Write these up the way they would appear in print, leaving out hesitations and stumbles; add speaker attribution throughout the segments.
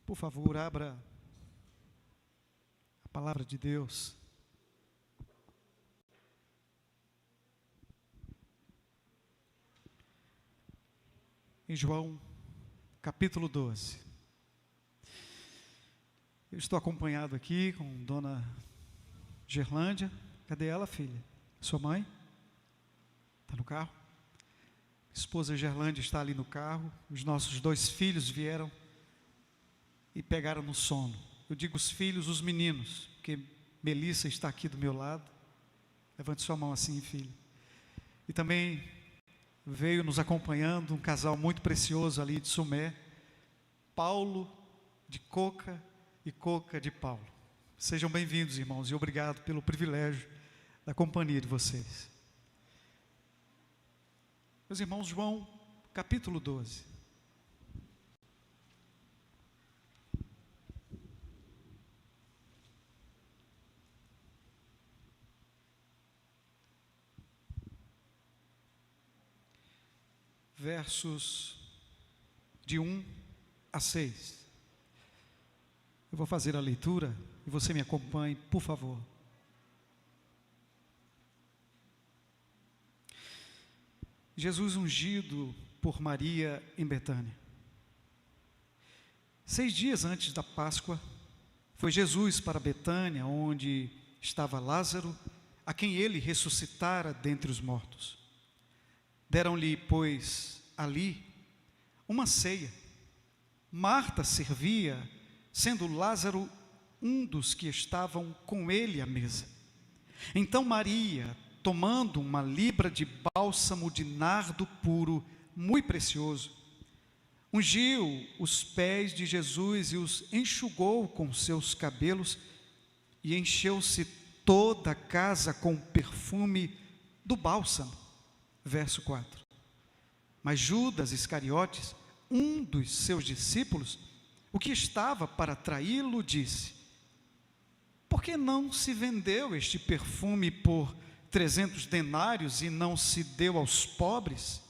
Speaker 1: Por favor, abra a palavra de Deus. Em João, capítulo 12. Eu estou acompanhado aqui com Dona Gerlândia. Cadê ela, filha? Sua mãe? Está no carro? Esposa Gerlândia está ali no carro. Os nossos 2 filhos vieram e pegaram no sono. Eu digo os filhos, os meninos, porque Melissa está aqui do meu lado. Levante sua mão assim, filho. E também veio nos acompanhando um casal muito precioso ali de Sumé, Paulo de Coca e Coca de Paulo. Sejam bem-vindos, irmãos, e obrigado pelo privilégio da companhia de vocês. Meus irmãos, João, capítulo 12. Versos de 1 a 6. Eu vou fazer a leitura e você me acompanhe, por favor. Jesus ungido por Maria em Betânia. 6 dias antes da Páscoa, foi Jesus para Betânia, onde estava Lázaro, a quem ele ressuscitara dentre os mortos. Deram-lhe, pois, ali uma ceia. Marta servia, sendo Lázaro um dos que estavam com ele à mesa. Então Maria, tomando uma libra de bálsamo de nardo puro, muito precioso, ungiu os pés de Jesus e os enxugou com seus cabelos, e encheu-se toda a casa com o perfume do bálsamo. Verso 4. Mas Judas Iscariotes, um dos seus discípulos, o que estava para traí-lo, disse: por que não se vendeu este perfume por 300 denários e não se deu aos pobres?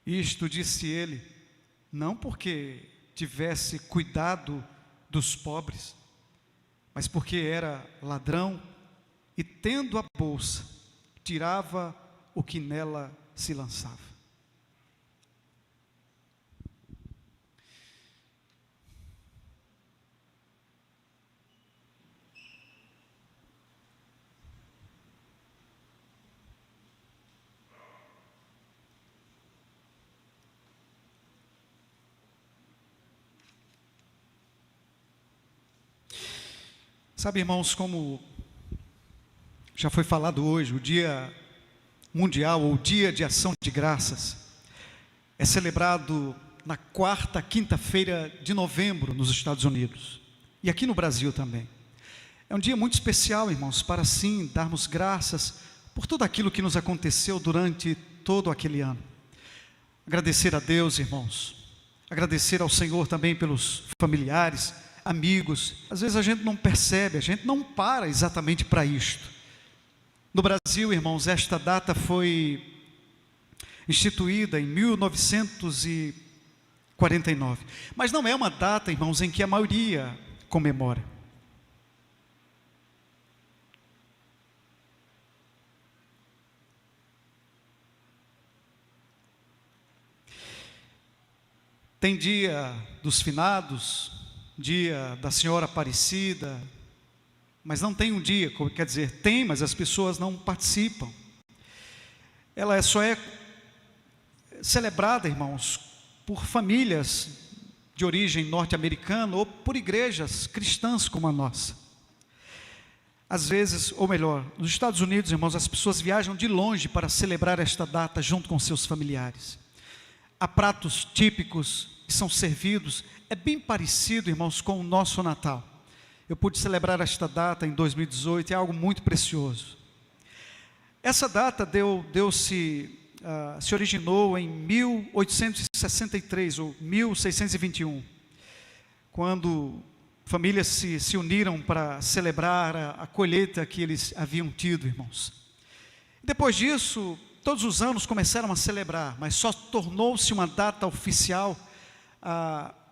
Speaker 1: Isto disse ele, não porque tivesse cuidado dos pobres, mas porque era ladrão e, tendo a bolsa, tirava o que nela se lançava. Sabe, irmãos, como já foi falado hoje, o Dia Mundial, ou Dia de Ação de Graças, é celebrado na 4ª quinta-feira de novembro nos Estados Unidos, e aqui no Brasil também. É um dia muito especial, irmãos, para sim darmos graças por tudo aquilo que nos aconteceu durante todo aquele ano. Agradecer a Deus, irmãos, agradecer ao Senhor também pelos familiares, amigos. Às vezes a gente não percebe, a gente não para exatamente para isto. No Brasil, irmãos, esta data foi instituída em 1949. Mas não é uma data, irmãos, em que a maioria comemora. Tem dia dos finados, dia da Senhora Aparecida, mas não tem um dia, quer dizer, tem, mas as pessoas não participam. Ela só é celebrada, irmãos, por famílias de origem norte-americana ou por igrejas cristãs como a nossa. Às vezes, ou melhor, nos Estados Unidos, irmãos, as pessoas viajam de longe para celebrar esta data junto com seus familiares. Há pratos típicos que são servidos, é bem parecido, irmãos, com o nosso Natal. Eu pude celebrar esta data em 2018, é algo muito precioso. Essa data se originou em 1863 ou 1621, quando famílias se uniram para celebrar a colheita que eles haviam tido, irmãos. Depois disso, todos os anos começaram a celebrar, mas só tornou-se uma data oficial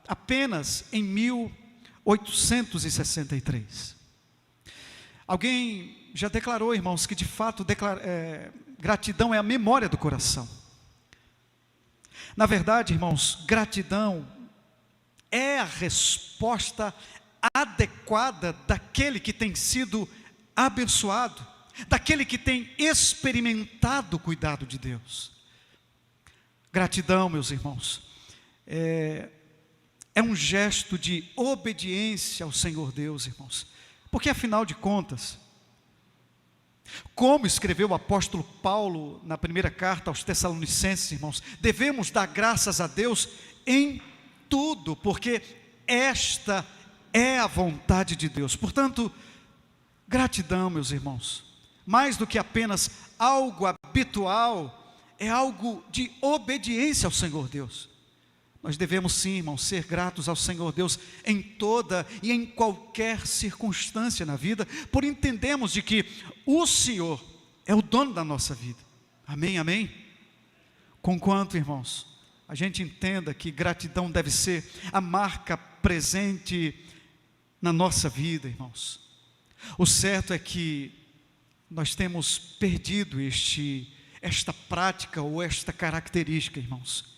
Speaker 1: apenas em 1863. Alguém já declarou, irmãos, que de fato gratidão é a memória do coração. Na verdade, irmãos, gratidão é a resposta adequada daquele que tem sido abençoado, daquele que tem experimentado o cuidado de Deus. Gratidão, meus irmãos, é um gesto de obediência ao Senhor Deus, irmãos, porque afinal de contas, como escreveu o apóstolo Paulo na primeira carta aos Tessalonicenses, irmãos, devemos dar graças a Deus em tudo, porque esta é a vontade de Deus. Portanto, gratidão, meus irmãos, mais do que apenas algo habitual, é algo de obediência ao Senhor Deus. Nós devemos sim, irmãos, ser gratos ao Senhor Deus em toda e em qualquer circunstância na vida, por entendermos de que o Senhor é o dono da nossa vida. Amém, amém? Conquanto, irmãos, a gente entenda que gratidão deve ser a marca presente na nossa vida, irmãos. O certo é que nós temos perdido esta prática ou esta característica, irmãos.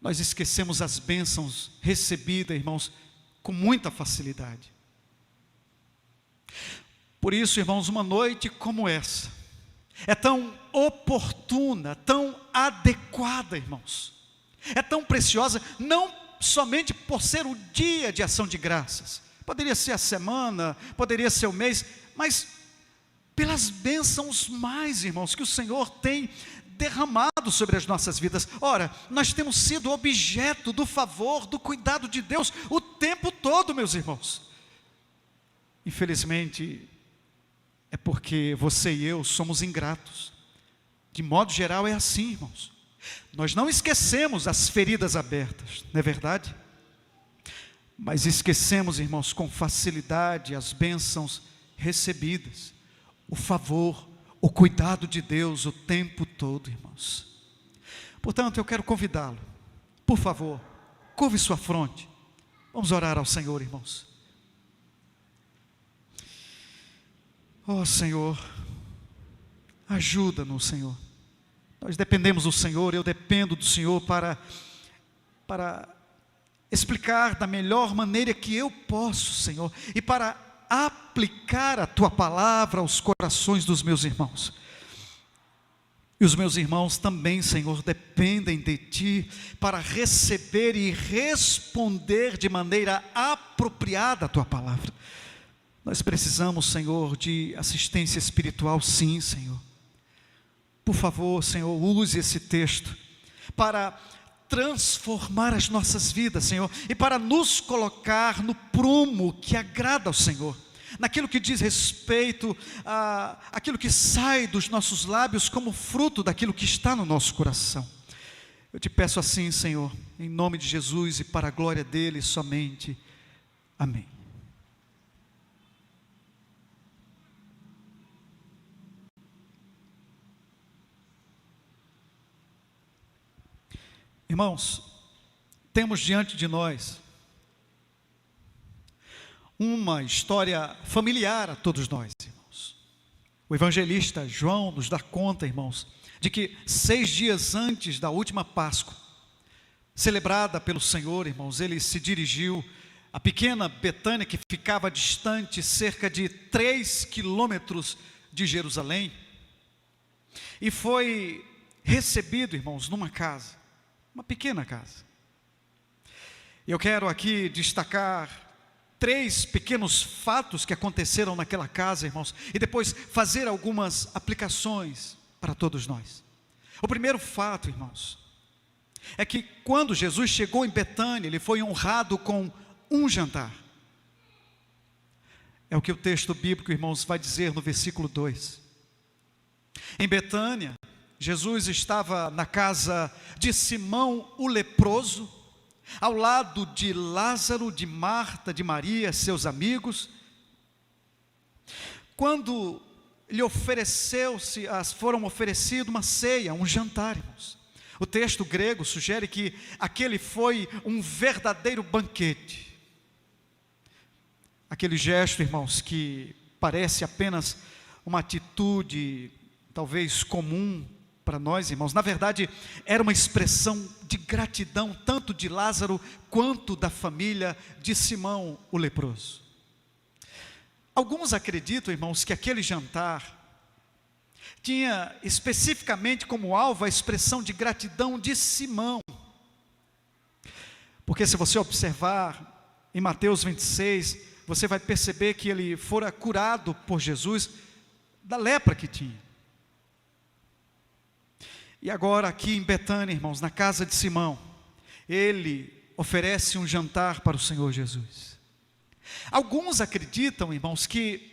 Speaker 1: Nós esquecemos as bênçãos recebidas, irmãos, com muita facilidade. Por isso, irmãos, uma noite como essa é tão oportuna, tão adequada, irmãos. É tão preciosa, não somente por ser o dia de ação de graças. Poderia ser a semana, poderia ser o mês, mas pelas bênçãos mais, irmãos, que o Senhor tem derramado sobre as nossas vidas. Ora, nós temos sido objeto do favor, do cuidado de Deus o tempo todo, meus irmãos. Infelizmente, é porque você e eu somos ingratos. De modo geral é assim, irmãos. Nós não esquecemos as feridas abertas, não é verdade? Mas esquecemos, irmãos, com facilidade as bênçãos recebidas, o favor, o cuidado de Deus o tempo todo, irmãos. Portanto, eu quero convidá-lo, por favor, curve sua fronte, vamos orar ao Senhor, irmãos. Ó Senhor, ajuda-nos, Senhor. Nós dependemos do Senhor, eu dependo do Senhor para explicar da melhor maneira que eu posso, Senhor, e para aplicar a Tua palavra aos corações dos meus irmãos. E os meus irmãos também, Senhor, dependem de Ti para receber e responder de maneira apropriada a Tua palavra. Nós precisamos, Senhor, de assistência espiritual, sim, Senhor. Por favor, Senhor, use esse texto para transformar as nossas vidas, Senhor, e para nos colocar no prumo que agrada ao Senhor, naquilo que diz respeito àquilo que sai dos nossos lábios como fruto daquilo que está no nosso coração. Eu te peço assim, Senhor, em nome de Jesus e para a glória dele somente. Amém. Irmãos, temos diante de nós uma história familiar a todos nós, irmãos. O evangelista João nos dá conta, irmãos, de que 6 dias antes da última Páscoa, celebrada pelo Senhor, irmãos, ele se dirigiu à pequena Betânia, que ficava distante cerca de 3 quilômetros de Jerusalém, e foi recebido, irmãos, numa casa, uma pequena casa. Eu quero aqui destacar 3 pequenos fatos que aconteceram naquela casa, irmãos, e depois fazer algumas aplicações para todos nós. O primeiro fato, irmãos, é que quando Jesus chegou em Betânia, ele foi honrado com um jantar. É o que o texto bíblico, irmãos, vai dizer no versículo 2. Em Betânia, Jesus estava na casa de Simão o leproso, ao lado de Lázaro, de Marta, de Maria, seus amigos. Quando lhe foram oferecido uma ceia, um jantar, irmãos. O texto grego sugere que aquele foi um verdadeiro banquete. Aquele gesto, irmãos, que parece apenas uma atitude talvez comum para nós, irmãos, na verdade era uma expressão de gratidão, tanto de Lázaro quanto da família de Simão o leproso. Alguns acreditam, irmãos, que aquele jantar tinha especificamente como alvo a expressão de gratidão de Simão, porque se você observar em Mateus 26, você vai perceber que ele fora curado por Jesus da lepra que tinha. E agora aqui em Betânia, irmãos, na casa de Simão, ele oferece um jantar para o Senhor Jesus. Alguns acreditam, irmãos, que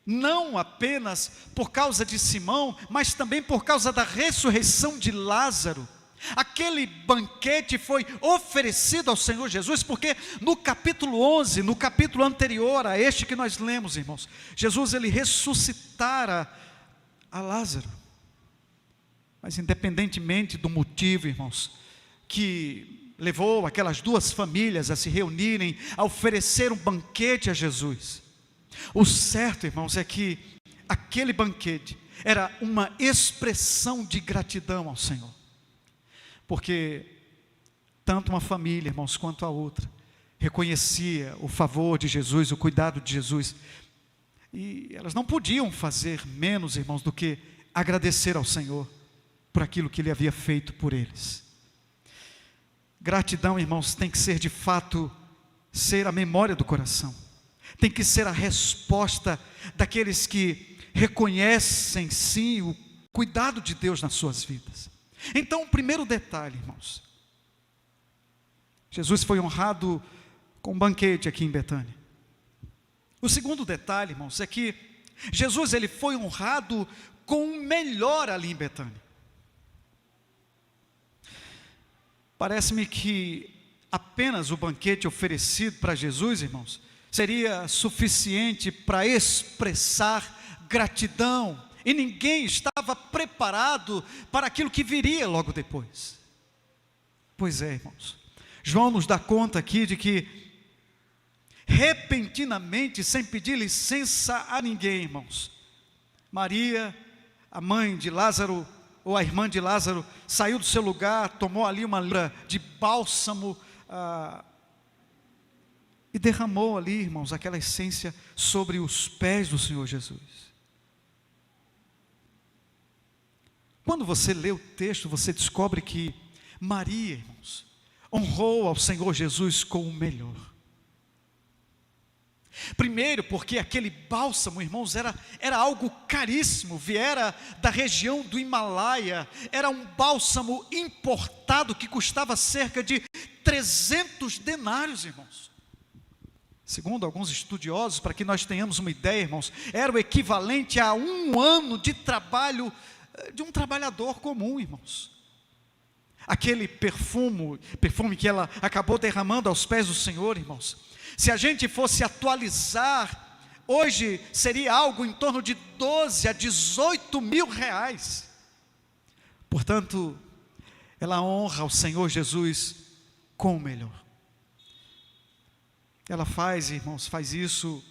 Speaker 1: não apenas por causa de Simão, mas também por causa da ressurreição de Lázaro, aquele banquete foi oferecido ao Senhor Jesus, porque no capítulo 11, no capítulo anterior a este que nós lemos, irmãos, Jesus ele ressuscitara a Lázaro. Mas independentemente do motivo, irmãos, que levou aquelas duas famílias a se reunirem, a oferecer um banquete a Jesus, o certo, irmãos, é que aquele banquete era uma expressão de gratidão ao Senhor, porque tanto uma família, irmãos, quanto a outra, reconhecia o favor de Jesus, o cuidado de Jesus, e elas não podiam fazer menos, irmãos, do que agradecer ao Senhor por aquilo que Ele havia feito por eles. Gratidão, irmãos, tem que ser de fato, ser a memória do coração, tem que ser a resposta daqueles que reconhecem sim o cuidado de Deus nas suas vidas. Então o primeiro detalhe, irmãos, Jesus foi honrado com um banquete aqui em Betânia. O segundo detalhe, irmãos, é que Jesus ele foi honrado com o melhor ali em Betânia. Parece-me que apenas o banquete oferecido para Jesus, irmãos, seria suficiente para expressar gratidão, e ninguém estava preparado para aquilo que viria logo depois. Pois é, irmãos, João nos dá conta aqui de que, repentinamente, sem pedir licença a ninguém, irmãos, Maria, a mãe de Lázaro, ou a irmã de Lázaro, saiu do seu lugar, tomou ali uma libra de bálsamo, e derramou ali, irmãos, aquela essência sobre os pés do Senhor Jesus. Quando você lê o texto, você descobre que Maria, irmãos, honrou ao Senhor Jesus com o melhor. Primeiro, porque aquele bálsamo, irmãos, era algo caríssimo, viera da região do Himalaia, era um bálsamo importado que custava cerca de 300 denários, irmãos. Segundo alguns estudiosos, para que nós tenhamos uma ideia, irmãos, era o equivalente a um ano de trabalho de um trabalhador comum, irmãos. Aquele perfume que ela acabou derramando aos pés do Senhor, irmãos, se a gente fosse atualizar, hoje seria algo em torno de 12 a 18 mil reais. Portanto, ela honra ao Senhor Jesus com o melhor. Ela faz, irmãos, faz isso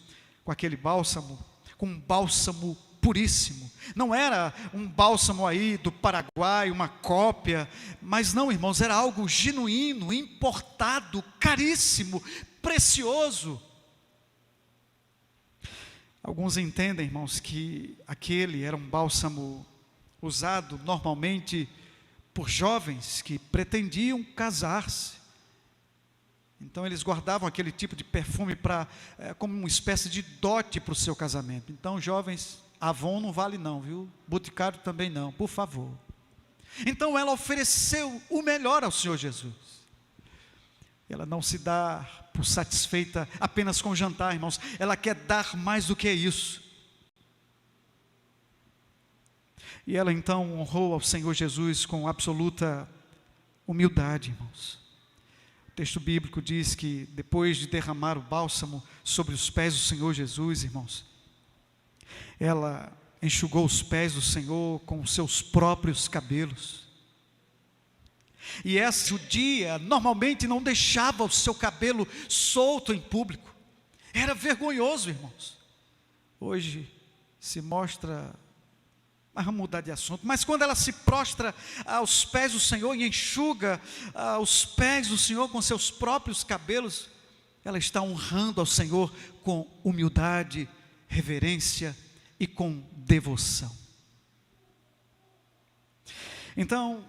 Speaker 1: com aquele bálsamo, com um bálsamo puríssimo. Não era um bálsamo aí do Paraguai, uma cópia, mas não, irmãos, era algo genuíno, importado, caríssimo, precioso. Alguns entendem, irmãos, que aquele era um bálsamo usado normalmente por jovens que pretendiam casar-se. Então eles guardavam aquele tipo de perfume como uma espécie de dote para o seu casamento. Então jovens, Avon não vale não, viu? Boticário também não, por favor. Então ela ofereceu o melhor ao Senhor Jesus. Ela não se dá por satisfeita apenas com o jantar, irmãos. Ela quer dar mais do que isso. E ela então honrou ao Senhor Jesus com absoluta humildade, irmãos. O texto bíblico diz que depois de derramar o bálsamo sobre os pés do Senhor Jesus, irmãos, ela enxugou os pés do Senhor com os seus próprios cabelos. E essa judia normalmente não deixava o seu cabelo solto em público. Era vergonhoso, irmãos. Hoje se mostra, mas vamos mudar de assunto, mas quando ela se prostra aos pés do Senhor e enxuga os pés do Senhor com seus próprios cabelos, ela está honrando ao Senhor com humildade, reverência e com devoção. Então,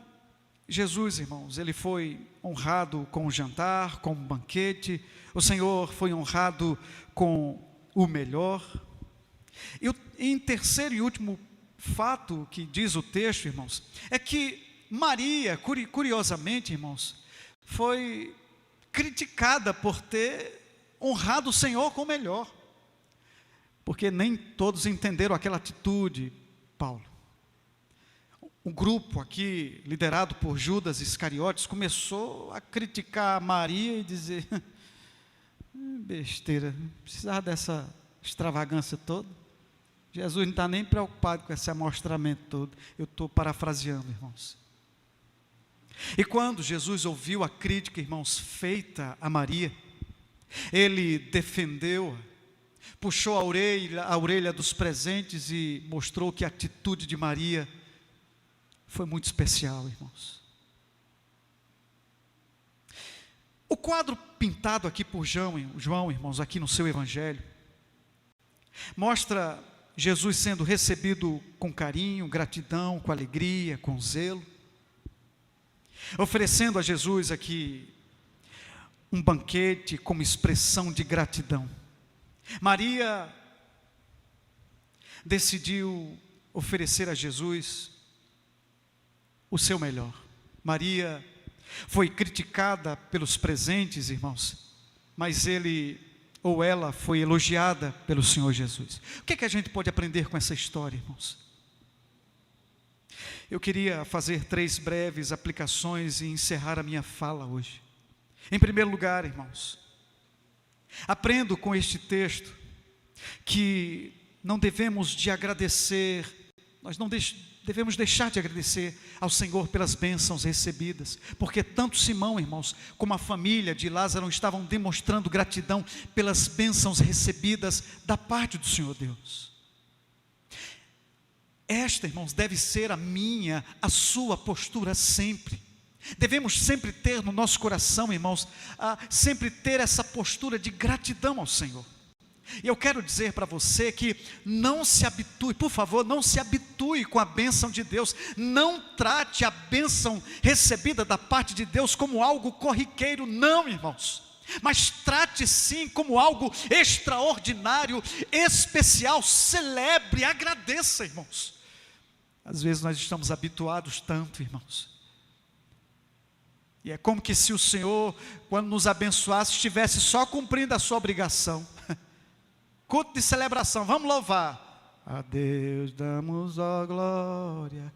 Speaker 1: Jesus, irmãos, ele foi honrado com o jantar, com o banquete. O Senhor foi honrado com o melhor. E em terceiro e último fato que diz o texto, irmãos, é que Maria, curiosamente, irmãos, foi criticada por ter honrado o Senhor com o melhor, porque nem todos entenderam aquela atitude, Paulo. Um grupo aqui, liderado por Judas Iscariotes, começou a criticar Maria e dizer: besteira, não precisava dessa extravagância toda. Jesus não está nem preocupado com esse amostramento todo. Eu estou parafraseando, irmãos. E quando Jesus ouviu a crítica, irmãos, feita a Maria, ele defendeu-a, puxou a orelha dos presentes e mostrou que a atitude de Maria foi muito especial, irmãos. O quadro pintado aqui por João, irmãos, aqui no seu evangelho, mostra Jesus sendo recebido com carinho, gratidão, com alegria, com zelo, oferecendo a Jesus aqui um banquete como expressão de gratidão. Maria decidiu oferecer a Jesus o seu melhor. Maria foi criticada pelos presentes, irmãos, mas ele ou ela foi elogiada pelo Senhor Jesus. O que é que a gente pode aprender com essa história, irmãos? Eu queria fazer 3 breves aplicações e encerrar a minha fala hoje. Em primeiro lugar, irmãos, aprendo com este texto que não devemos de agradecer, nós não devemos deixar de agradecer ao Senhor pelas bênçãos recebidas, porque tanto Simão, irmãos, como a família de Lázaro estavam demonstrando gratidão pelas bênçãos recebidas da parte do Senhor Deus. Esta, irmãos, deve ser a minha, a sua postura sempre. Devemos sempre ter no nosso coração, irmãos, sempre ter essa postura de gratidão ao Senhor. E eu quero dizer para você que não se habitue, por favor, não se habitue com a bênção de Deus. Não trate a bênção recebida da parte de Deus como algo corriqueiro, não, irmãos. Mas trate sim como algo extraordinário, especial. Celebre, agradeça, irmãos. Às vezes nós estamos habituados tanto, irmãos. E é como que se o Senhor, quando nos abençoasse, estivesse só cumprindo a sua obrigação. Culto de celebração, vamos louvar. A Deus damos a glória.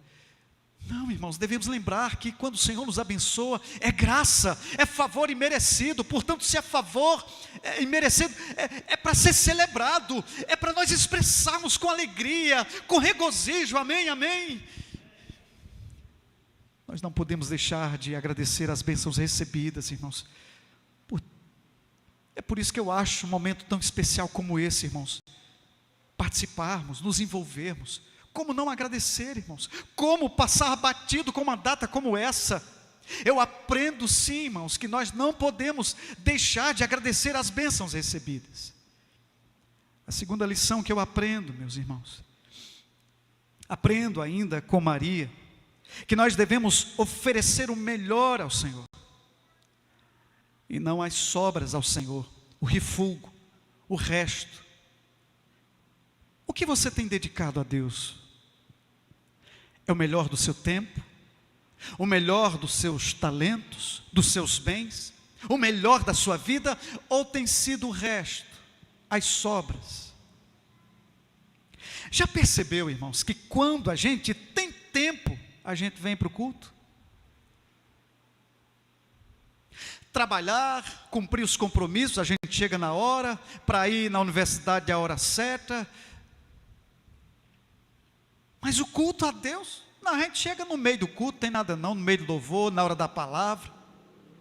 Speaker 1: Não, irmãos, devemos lembrar que quando o Senhor nos abençoa, é graça, é favor imerecido. Portanto, se é favor imerecido, é para ser celebrado, é para nós expressarmos com alegria, com regozijo, amém, amém. Nós não podemos deixar de agradecer as bênçãos recebidas, irmãos. É por isso que eu acho um momento tão especial como esse, irmãos, participarmos, nos envolvermos. Como não agradecer, irmãos? Como passar batido com uma data como essa? Eu aprendo sim, irmãos, que nós não podemos deixar de agradecer as bênçãos recebidas. A segunda lição que eu aprendo, meus irmãos, aprendo ainda com Maria, que nós devemos oferecer o melhor ao Senhor, e não as sobras ao Senhor, o refúgio, o resto. O que você tem dedicado a Deus? É o melhor do seu tempo? O melhor dos seus talentos, dos seus bens? O melhor da sua vida? Ou tem sido o resto, as sobras? Já percebeu, irmãos, que quando a gente tem tempo, a gente vem para o culto? Trabalhar, cumprir os compromissos, a gente chega na hora, para ir na universidade à hora certa. Mas o culto a Deus, Não, a gente chega no meio do culto, tem nada não, no meio do louvor, na hora da palavra,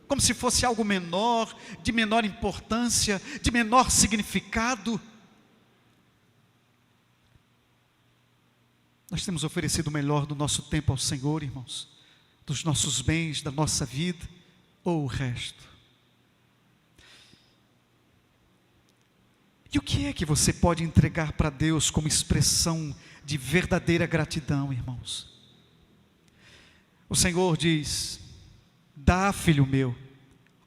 Speaker 1: como se fosse algo menor, de menor importância, de menor significado. Nós temos oferecido o melhor do nosso tempo ao Senhor, irmãos, dos nossos bens, da nossa vida, ou o resto. E o que é que você pode entregar para Deus como expressão de verdadeira gratidão, irmãos? O Senhor diz: dá, filho meu,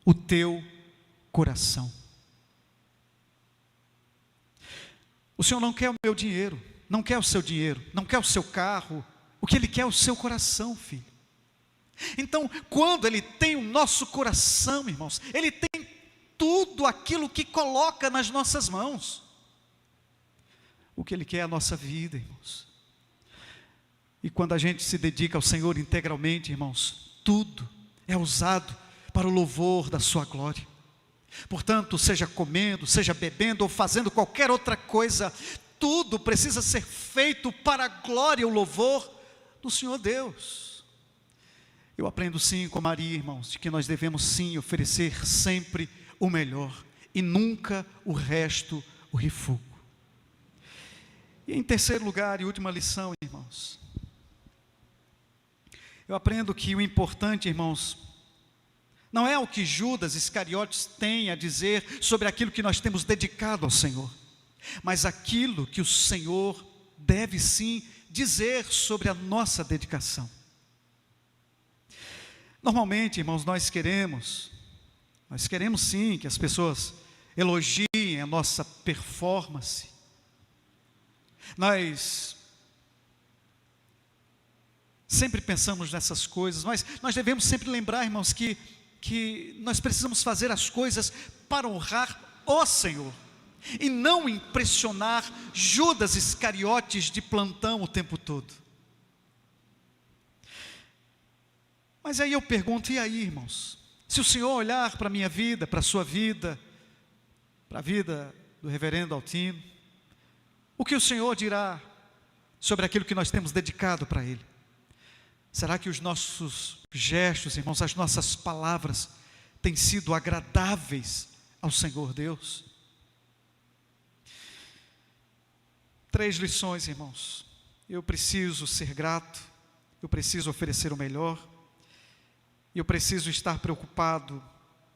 Speaker 1: o teu coração. O Senhor não quer o meu dinheiro, não quer o seu dinheiro, não quer o seu carro. O que Ele quer é o seu coração, filho. Então, quando Ele tem o nosso coração, irmãos, Ele tem tudo aquilo que coloca nas nossas mãos. O que Ele quer é a nossa vida, irmãos. E quando a gente se dedica ao Senhor integralmente, irmãos, tudo é usado para o louvor da sua glória. Portanto, seja comendo, seja bebendo ou fazendo qualquer outra coisa, tudo precisa ser feito para a glória e o louvor do Senhor Deus. Eu aprendo sim com Maria, irmãos, de que nós devemos sim oferecer sempre o melhor e nunca o resto, o refúgio. E em terceiro lugar e última lição, irmãos, eu aprendo que o importante, irmãos, não é o que Judas Iscariotes tem a dizer sobre aquilo que nós temos dedicado ao Senhor, mas aquilo que o Senhor deve sim dizer sobre a nossa dedicação. Normalmente, irmãos, nós queremos sim que as pessoas elogiem a nossa performance. Nós sempre pensamos nessas coisas, mas nós devemos sempre lembrar, irmãos, que nós precisamos fazer as coisas para honrar o Senhor, e não impressionar Judas Iscariotes de plantão o tempo todo. Mas aí eu pergunto, e aí, irmãos? Se o Senhor olhar para a minha vida, para a sua vida, para a vida do reverendo Altino, o que o Senhor dirá sobre aquilo que nós temos dedicado para Ele? Será que os nossos gestos, irmãos, as nossas palavras têm sido agradáveis ao Senhor Deus? 3 lições, irmãos. Eu preciso ser grato, eu preciso oferecer o melhor, e eu preciso estar preocupado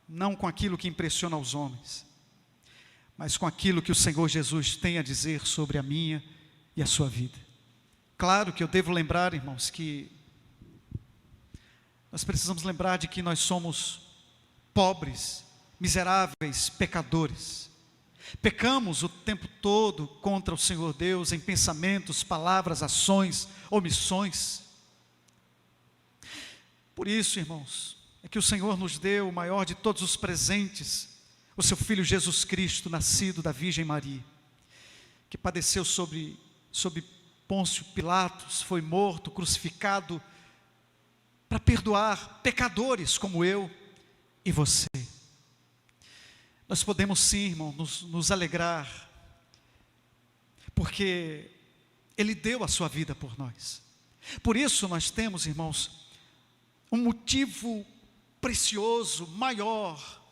Speaker 1: não com aquilo que impressiona os homens, mas com aquilo que o Senhor Jesus tem a dizer sobre a minha e a sua vida. Claro que eu devo lembrar, irmãos, que nós precisamos lembrar de que nós somos pobres, miseráveis, pecadores. Pecamos o tempo todo contra o Senhor Deus em pensamentos, palavras, ações, omissões. Por isso, irmãos, é que o Senhor nos deu o maior de todos os presentes, o seu Filho Jesus Cristo, nascido da Virgem Maria, que padeceu sob Pôncio Pilatos, foi morto, crucificado, para perdoar pecadores como eu e você. Nós podemos sim, irmão, nos alegrar, porque Ele deu a sua vida por nós. Por isso nós temos, irmãos, um motivo precioso, maior,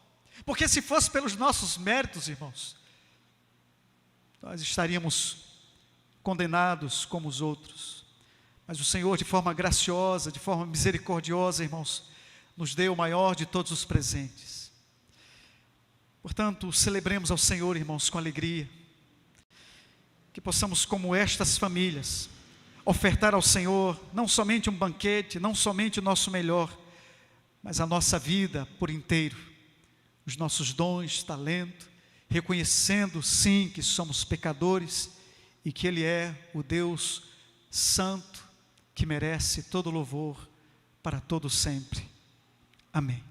Speaker 1: porque se fosse pelos nossos méritos, irmãos, nós estaríamos condenados como os outros, mas o Senhor, de forma graciosa, de forma misericordiosa, irmãos, nos deu o maior de todos os presentes. Portanto, celebremos ao Senhor, irmãos, com alegria, que possamos, como estas famílias, ofertar ao Senhor não somente um banquete, não somente o nosso melhor, mas a nossa vida por inteiro, os nossos dons, talento, reconhecendo sim que somos pecadores e que Ele é o Deus santo que merece todo louvor para todo sempre. Amém.